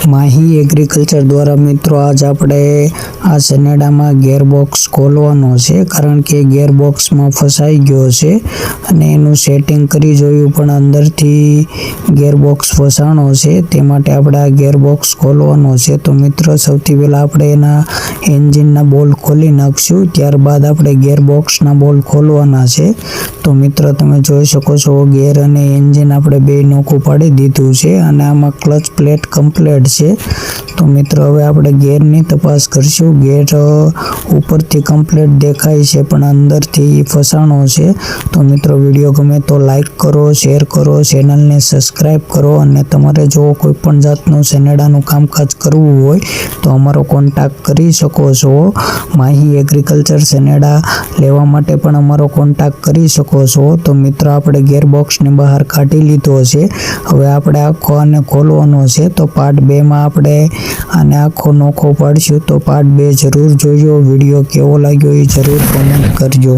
Mahi agriculture દ્વારા મિત્રો આજ આપણે આ સનેડામાં ગેરબોક્સ ખોલવાનો છે, કારણ કે ગેરબોક્સમાં ફસાઈ ગયો છે અને એનું સેટિંગ કરી જોયું પણ અંદરથી ગેરબોક્સ ફસાણો છે. તે માટે આપણે આ ગેરબોક્સ ખોલવાનો છે. તો મિત્રો સૌથી પહેલાં આપણે એના એન્જિનના બોલ ખોલી નાખશું, ત્યારબાદ આપણે ગેરબોક્સના બોલ ખોલવાના છે. તો મિત્રો તમે જોઈ શકો છો ગેર અને એન્જિન આપણે બે નોખું પાડી દીધું છે અને આમાં ક્લચ પ્લેટ કમ્પ્લીટ છે. તો મિત્રો હવે આપણે ગેરની તપાસ કરશું. ગેર ઉપરથી કમ્પ્લીટ દેખાય છે પણ અંદરથી ફસાણો છે. તો મિત્રો વિડીયો ગમે તો લાઈક કરો, શેર કરો, ચેનલને સબસ્ક્રાઈબ કરો અને તમારે જો કોઈ પણ જાતનું સનેડાનું કામકાજ કરવું હોય તો અમારો કોન્ટેક્ટ કરી શકો છો. માહી એગ્રીકલ્ચર સનેડા લેવા માટે પણ અમારો કોન્ટેક્ટ કરી શકો છો. તો મિત્રો આપણે ગેરબોક્સની બહાર કાઢી લીધો છે. હવે આપણે આખો આને ખોલવાનો છે. તો પાર્ટ 2 માં આપણે આને આખો નોખો પાડશું. તો પાર્ટ 2 જરૂર જોજો. વિડીયો કેવો લાગ્યો એ જરૂર કોમેન્ટ કરજો.